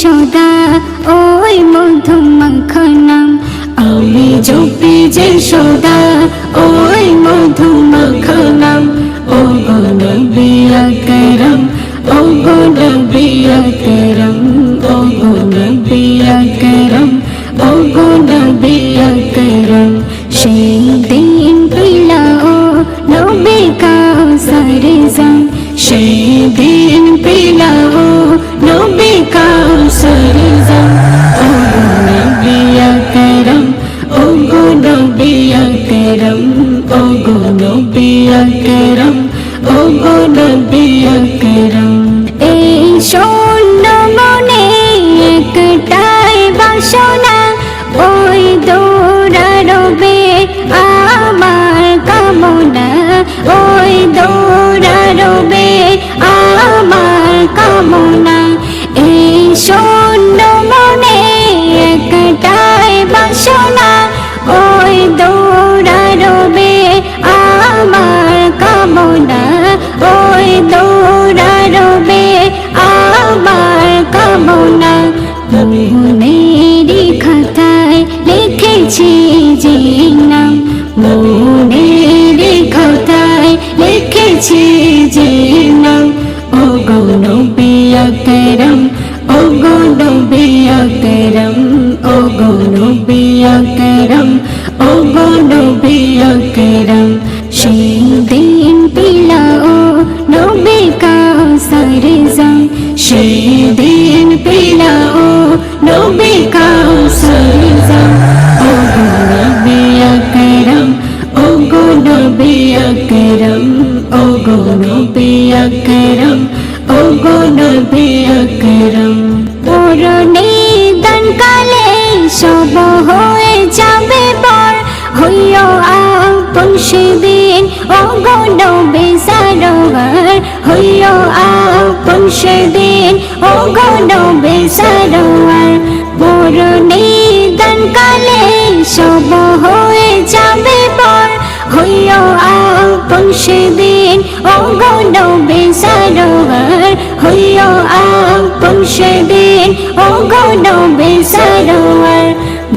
সদা ওই মধু মাখনাম, আমি জপি যে সদা ওই মধু মাখনাম। ও গো নবী আকরাম, ও গো নবী আকরাম, ও গো নবী আকরাম, ও গো নবী আকরাম। সেই দিন পিলাও নবী কাউসার জাম, সেই দিন পিলাও নবী কাউসার জাম। ও গো নবী আকরাম, ও গো নবী আকরাম, ও গো নবী আকরাম, ও গো নবী আকরাম। এই শূন্য মনে একটাই বাসনা, ওই দৌড়ারবে আমার কামনা, ওই দৌড়ারবে আমার কামনা। এই শূন্য মনে একটাই বাসনা, ওই দৌড়ারবে আমার কামনা, ওই দৌড়ারবে আমার কামনা। মনেরই খাতায় লিখেছি যে নাম, মনেরই খাতায় লিখেছি যে নাম। ও গো নবী আকরাম, ও গো নবী আকরাম, ও গো নবী আকরাম, ও গো নবী আকরাম। সেই দিন পিলাও নবী কাউসার জাম, সেই দিন পিলাও নবী কাউসার জাম। ও গো নবী আকরাম, ও গো নবী আকরাম, ও গো নবী আকরাম, ও গো নবী আকরাম। পরনে দান কালে সব হয়ে যাবে পর, হইও আপন সেদিন ও গো নবী সারোয়ার, হইও আপন সেদিন ও গো নবী সারোয়ার। পরনে দান কালে সব হয়ে যাবে পর, হইও আপন সেদিন ও গো নবী সারোয়ার, হইও আপন সেদিন ও গো নবী সারোয়ার।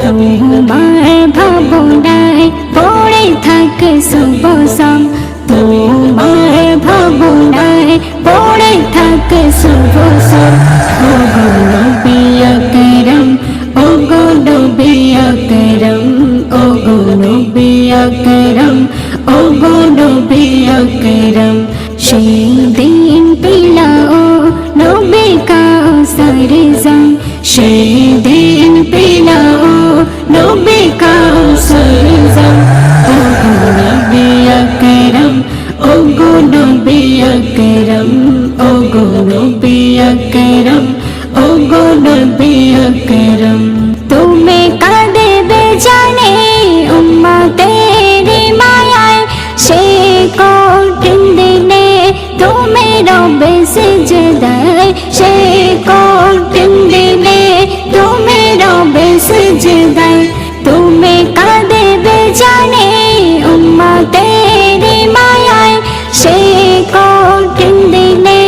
তোমার ভাবনায় পড়ে থাকে শুভসম, তোমার ভাবনায় পড়ে থাকে শুভসম। ও গো নবী আকরাম, ও গো নবী আকরাম, ও গো নবী আকরাম, ও গো নবী আকরাম। সেই দিন পিলাও নবী কাউসার জাম, সেই দিন পিলাও নবী কাউসার জাম। ও গো নবী আকরাম, ও গো নবী আকরাম, ও গো নবী আকরাম, ও গো নবী আকরাম। তুমি কাঁদবে জানে উম্মতের মায়ায়, সে কঠিন দিনে তুমি রবে সিজদায়, সে কঠিন দিনে তুমি রবে সিজদায়। তুমি কাঁদবে জানে উম্মতের মায়ায়, সে কঠিন দিনে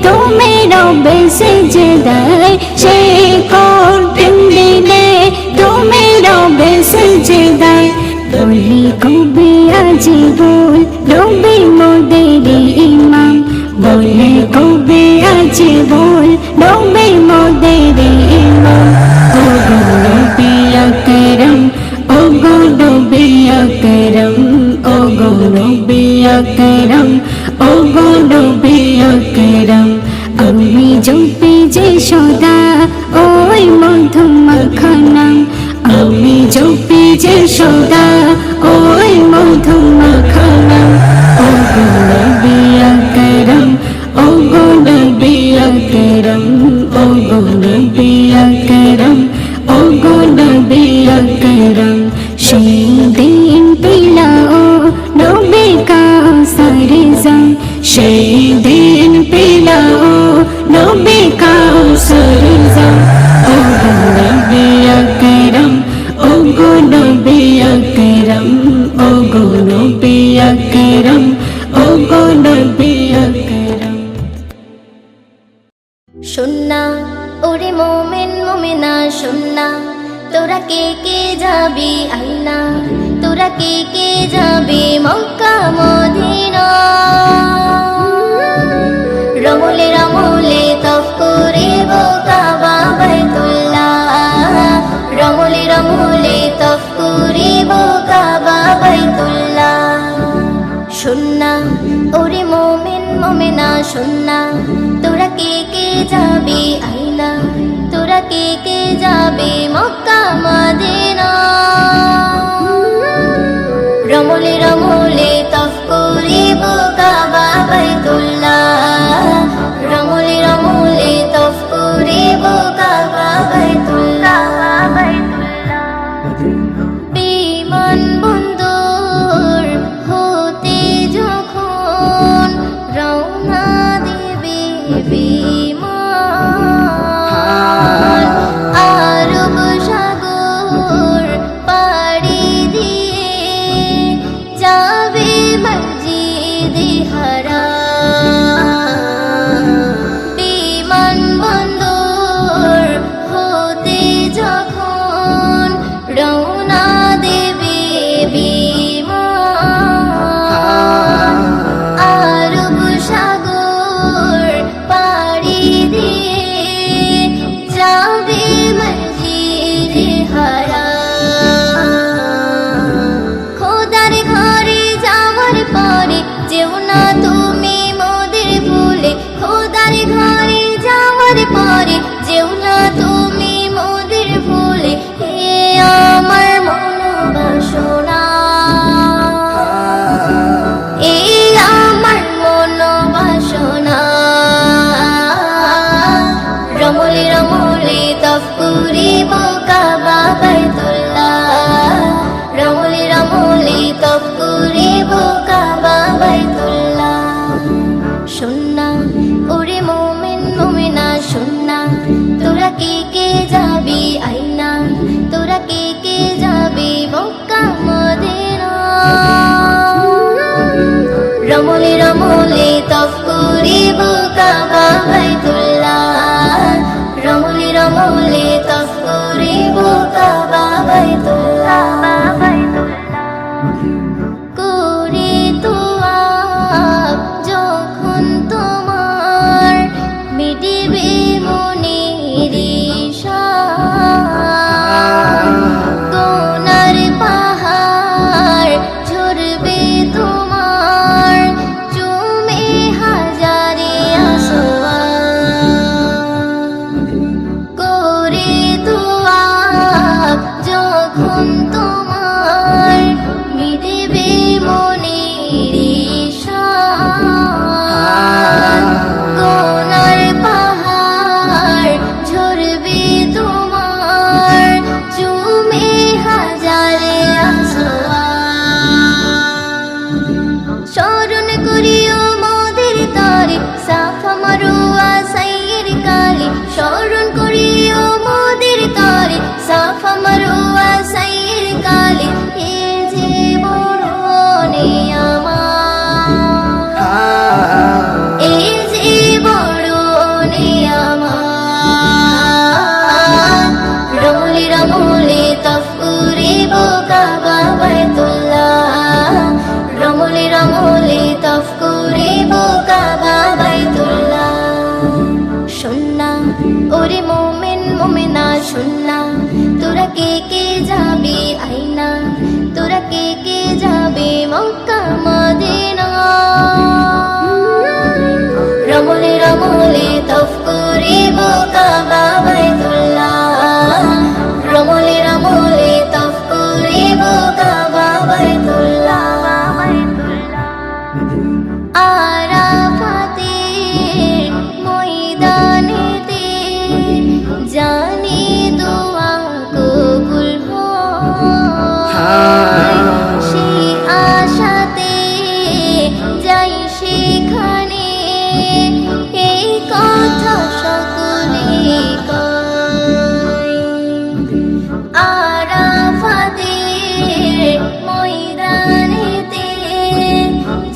তুমি রবে সিজদায়, সে কঠিন দিনে তুমি রবে সিজদায়। বলি কবি আজি বল নবী মোদের ইমাম, বলে কবি আজি বল নবী মোদের ইমাম। ও গো নবী আকরাম, ও গো নবী আকরাম, ও গো নবী আকরাম, ও গো নবী আকরাম। আমি জপি যে সদা ওই মধু মাখনাম, আমি জপি যে সদা ওই মধু মাখনাম। ও গো নবী আকরাম, ও গো নবী আকরাম, ও গো নবী আকরাম, ও গো নবী আকরাম। সেই দিন পিলাও নবী কাউসার জাম, সেই দিন পিলাও নবী কাউসার জাম। ও গো নবী আকরাম, ও গো নবী আকরাম, মোমেন মোমেনা শুননা, তোরা কে কে যাবি আইনা, তোরা কে কে যাবি মক্কা মদিনা। রমলে রমলে তফ করিব কাবা বাইতুল্লাহ, রমলে রমলে তফ করিব কাবা বাইতুল্লাহ। শুননা ওরে মোমেন মোমেনা শুননা, তোরা কে কে যাবি আইনা, তোরা কে কে যাবি মক্কা মদিনা। রমলে রমলে তফ করিব কাবা বাইতুল্লাহ, রমলে রমলে তফ করিব কাবা বাইতুল্লাহ। বিমান বন্দর হতে যখন রওনা দেবে বিমান, আরব সাগর পাড়ি দিয়ে যাবে মসজিদে হারাম। বিমান বন্দর হতে যখন রওনা দেবে বিমান, আরব সাগর পাড়ি দিয়ে যাবে মসজিদে হারাম। খোদার ঘরে যাওয়ার পরে যেও না তুমি মোদের ভুলে, খোদার ঘরে যাওয়ার পরে যেও না তুমি মোদের ভুলে। হে আমার মনোবাসনা, এই আমার মনোবাসনা। রমলে রমলে তফ করিব কাবা বাইতুল্লাহ, রমলে রমলে তফ করিব কাবা বাইতুল্লাহ। শুননা ওরে মোমেন মোমেনা শুননা, তোরা কে কে যাবি আইনা, তোরা কে কে যাবি মক্কা মদিনা। রমলে রমলে তফ করিব কাবা বাইতুল্লাহ, রমলে রমলে তফ করিব কাবা বাইতুল্লাহ। করে তোয়াব যখন তোমার মিটিবে মনের ইচ্ছা, গুনার পাহাড় ঝরবে তোমার চুমে হাজারে আসওয়াদ। করে তোয়াব যখন তোমার মিটিবে মনের ইচ্ছা, গুনার পাহাড় ঝরবে তোমার চুমে হাজারে আসওয়াদ। স্মরণ করিও মোদের তরে সাফা মারোয়া সাইয়ের কালে, স্মরণ করিও মোদের তরে সাফা মারোয়া সাইয়ের কালে। এ যে বড় নিয়ামত, এ যে বড় নিয়ামত। রমলে রমলে তফ করিব কাবা বাইতুল্লাহ, রমলে রমলে তফ করিব কাবা বাইতুল্লাহ। শুননা ওরে মোমেন মোমেনা শুননা, তোরা কে কে যাবি আইনা, তোরা কে কে যাবি মক্কা মদিনা। রমলে রমলে তফ করিব কাবা বাইতুল্লাহ, রমলে রমলে তফ করিব কাবা বাইতুল্লাহ। আরাফাতের ময়দানেতে জানি দোয়া কবুল হয়, সেই আশাতে যাই সেখানে এই কথা সকলে কয়। আরাফাতের ময়দানেতে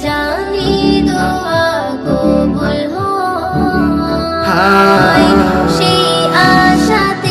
জানি দোয়া কবুল হয়, সেই আশাতে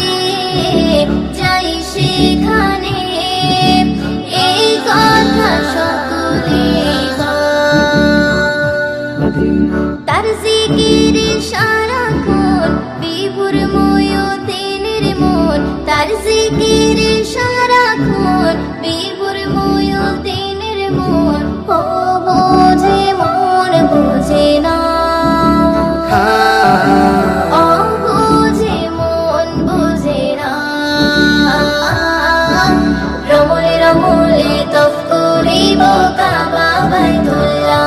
তার জিকিরে সারাক্ষণ বিভোর মুঈনুদ্দিনের মন। ও বোঝে মন বোঝে না, ও বোঝে মন বোঝে না। রমলে রমলে তফ করিব কাবা বাইতুল্লাহ,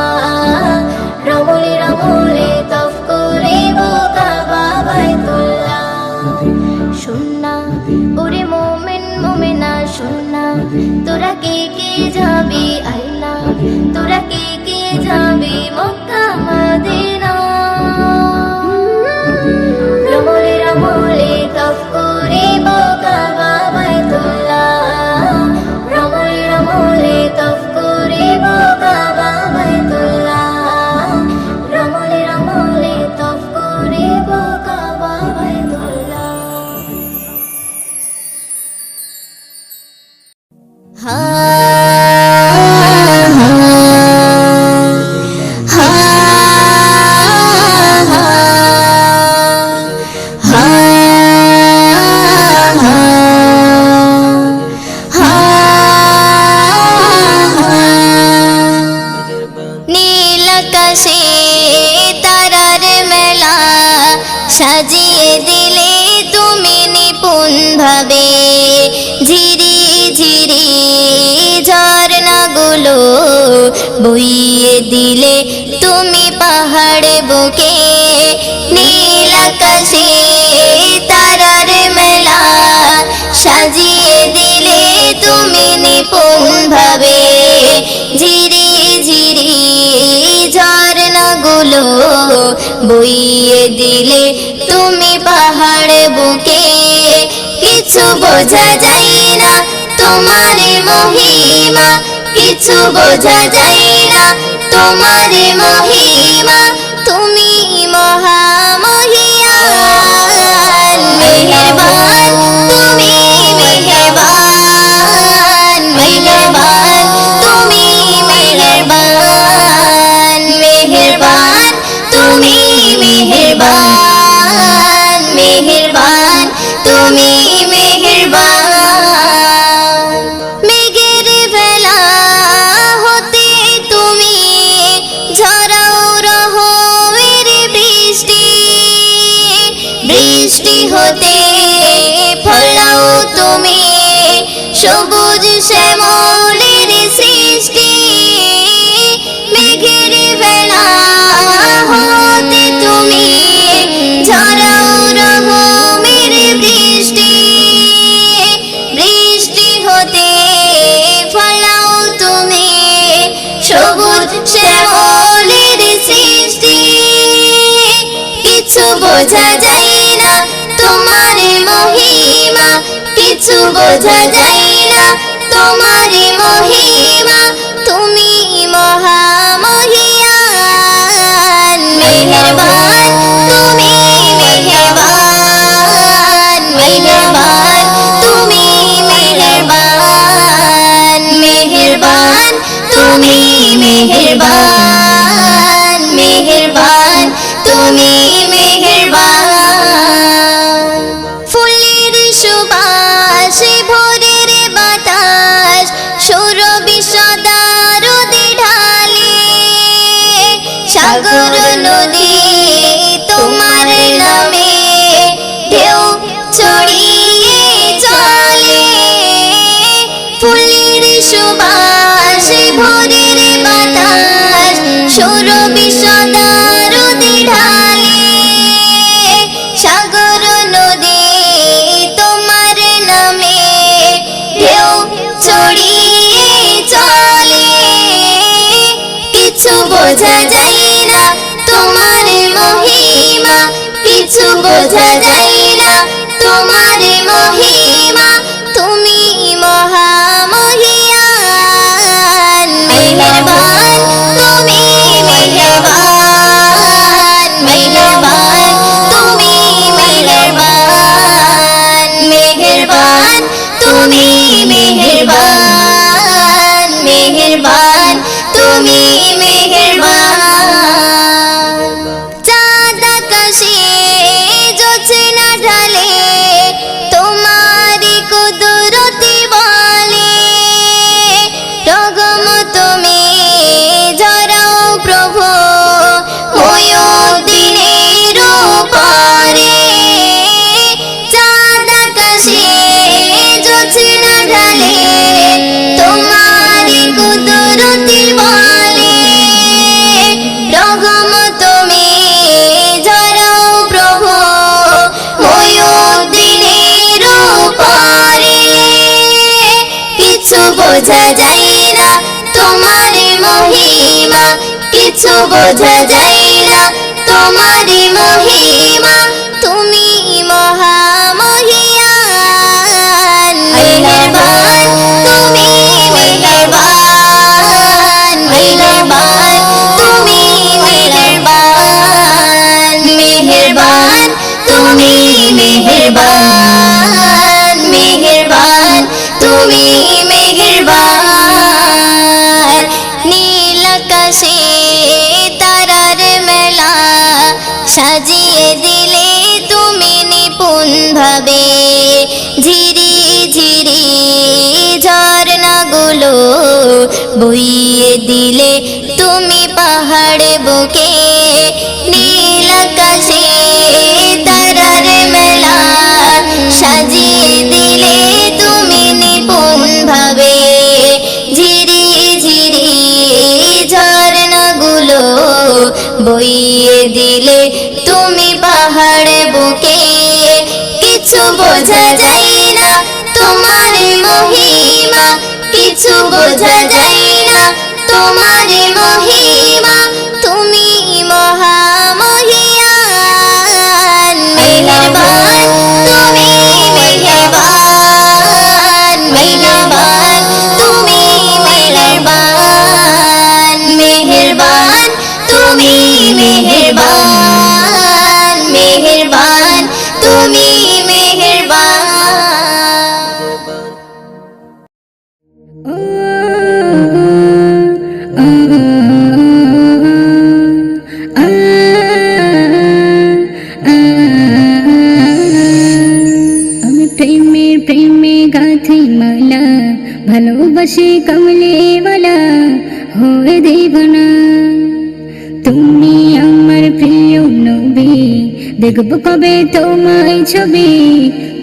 রমলে রমলে তফ করিব কাবা বাইতুল্লাহ। শুননা ওরে মোমেন মোমেনা শুননা, তোরা কে কে যাবি আল্লাহ, তোরা কে কে যাবি মক্কা মদিনা। রমলে রমলে তফ করিব কাবা বাইতুল্লাহ, রমলে রমলে তফ করিব কাবা বাইতুল্লাহ, রমলে রমলে তফ করিব কাবা বাইতুল্লাহ। হা হা হা নীল আকাশে তারার মেলা সাজিয়ে দিলে তুমি নিপুণ ভাবে, ঝিরি ঝিরি ঝর্ণাগুলো বইয়ে দিলে তুমি পাহাড় বুকে। নীল আকাশে তারার মেলা সাজিয়ে দিলে তুমি নিপুণ ভাবে, ঝিরি ঝিরি ঝর্ণাগুলো বইয়ে দিলে তুমি পাহাড় বুকে। কিছু বোঝা যায় না তোমার মহিমা, কিছু বোঝা যায় না তোমার মহিমা। তুমি মহামহিয়ান মেহেরবান, তুমি মেহেরবান মেহেরবান, তুমি মেহেরবান মেহেরবান, তুমি মেহেরবান মেহেরবান, তুমি মেহেরবান। মেঘের ভেলা হতে তুমি ঝরাও রহমের বৃষ্টি, বৃষ্টি হতে ফলাও তুমি সবুজ শ্যামলের সৃষ্টি। মেঘের ভেলা হতে তুমি ঝরাও রহমের বৃষ্টি, বৃষ্টি হতে ফলাও তুমি সবুজ শ্যামলের সৃষ্টি। কিছু বোঝা যায় না তোমার মহিমা, কিছু বোঝা যায় না তোমার মহিমা। তুমি মহামহিয়ান মেহেরবান, তুমি মেহেরবান মেহেরবান, তুমি মেহেরবান মেহেরবান, তুমি মেহেরবান মেহেরবান, তুমি মেহেরবান। ফুলের সুবাসে ভোরের বাতাস সুরভি সদা রোদে ঢালে, সাগর নদী তোমার নামে ঢেউ ছড়িয়ে চলে। ফুলের সুবাসে ভোরের বাতাস সুরভি সদা রোদে ঢালে, সাগর নদী তোমার নামে ঢেউ ছড়িয়ে চলে। কিছু বোঝা যায় না তোমার মহিমা, কিছু বোঝা যায় না তোমার মহিমা। তুমি মহামহিয়ান মেহেরবান, তুমি মেহেরবান মেহেরবান, তুমি মেহেরবান মেহেরবান, তুমি মেহেরবান মেহেরবান, তুমি মেহেরবান। চাঁদ আকাশে জ্যোৎস্না ঢালে তোমার বোঝা যায় না তোমার মহিমা, কিছু বোঝা যায় না তোমার মহিমা, তুমি মহামহিয়ান মেহেরবান, তুমি মেহেরবান মেহেরবান, তুমি মেহেরবান মেহেরবান, তুমি মেহেরবান মেহেরবান, তুমি মেহেরবান। নীল আকাশে তারার মেলা সাজিয়ে দিলে তুমি নিপুণ ভাবে, ঝিরি ঝিরি ঝর্ণাগুলো বইয়ে দিলে তুমি পাহাড় বুকে, নীল আকাশে তারার মেলা সাজিয়ে দিলে তুমি নিপুণ ভাবে, ঝিরি ঝিরি ঝর্ণাগুলো বইয়ে দিলে তুমি পাহাড় বুকে, কিছু বোঝা যায় না তোমার মহিমা, কিছু বোঝা যায় না তোমার মহিমা, তুমি মহামহিয়ান মেহেরবান, তুমি মেহেরবান মেহেরবান, তুমি মেহেরবান মেহেরবান, তুমি মেহেরবান মেহেরবান, তুমি মেহেরবান। আমি প্রেমের প্রেমে গাথি মালা, ভালোবাসি কমলেওয়ালা হয়ে দেব না। তুমি আমার প্রিয় নবী, দেখব কবে তোমায় ছবি,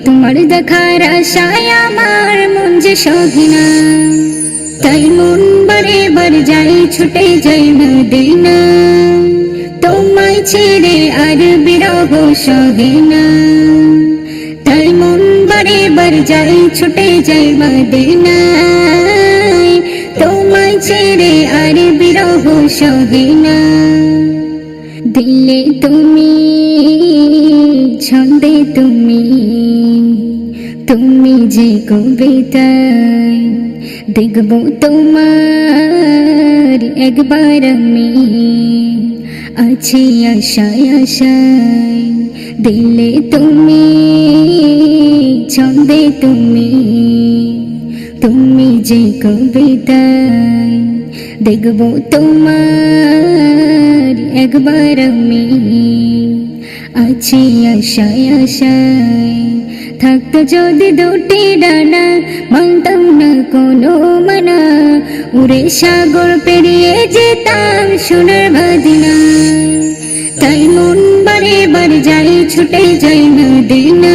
তোমার দেখার আশায় আমার মন যে সহে না, তাই মন বারে বার যাই ছুটে যাই মদিনা, তোমায় ছেড়ে আর বিরহ সহে না, তাই মন বারে বার যাই ছুটে যাই মদিনা, তোমায় ছেড়ে আর বিরহ সহে না। দিলে তুমি ছন্দে তুমি, তুমি যে কবিতায় দেখব তোমার একবার আমি, আছি আশায় আশায়। দিলে তুমি ছন্দে তুমি, তুমি যে কবিতায় দেখব তোমার একবার আমি, আছি আশায় আশায়। থাকতো যদি দুটি ডানা, মানতাম না কোনো মানা, উড়ে সাগর পেরিয়ে যেতাম সোনার মদিনা, তাই মন বারে বার যাই ছুটে যাই মদিনা,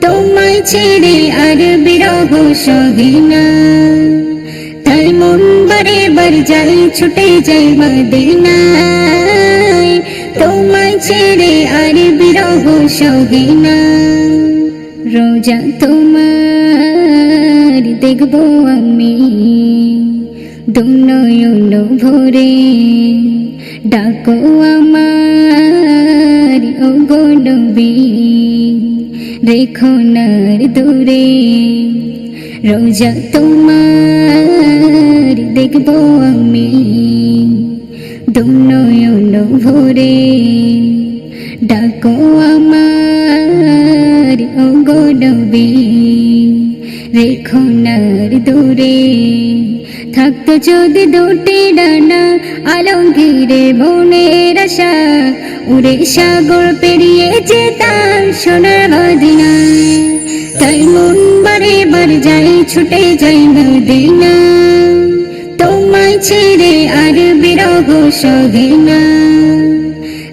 তোমায় ছেড়ে আর বিরহ সহে না, তাই মন বারে বার যাই ছুটে যাই মদিনা, তোমায় ছেড়ে আর বিরহ সহে না। রোজা তোমার দেখবো আমি, দুনয়ন ভরে ডাকো আমার ও গো নবী, রেখো নার দূরে। রোজা তোমার দেখবো আমি, দুনয়ন ভরে ডাকো আমার ও গো নবী, রেখো নার দূরে। থাকতো যদি দুটি ডানা, আলমগীরে বনের আশা, উড়ে সাগর পেরিয়ে যেতাম সোনার মদিনা, তাই মন বারে বার যাই ছুটে যাই মদিনা, তোমায় ছেড়ে আর বিরহ সহে না,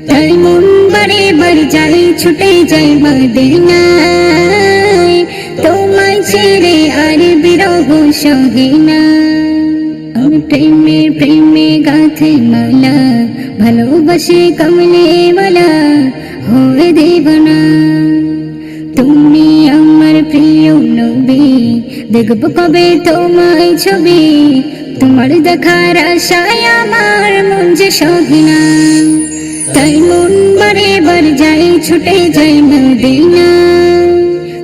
তাই মন বারে বার যাই ছুটে যাই মদিনা, তোমায় ছেড়ে আর বিরহ সহে না। আমি প্রেমের প্রেমে গাথে মালা, ভালোবাসি কমলেওয়ালা হয়ে দেব না। তুমি আমার প্রিয় নবী, দেখব কবে তোমায় ছবি, তোমার দেখার আশায় আমার মন যে সহিনা, তাই মন বারে বার যাই ছুটে যাই মদিনা,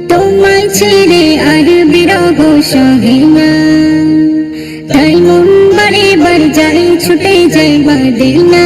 তোমায় ছেড়ে আর বিরহ সহিনা, তাই মন বারে বার যাই ছুটে যাই মদিনা।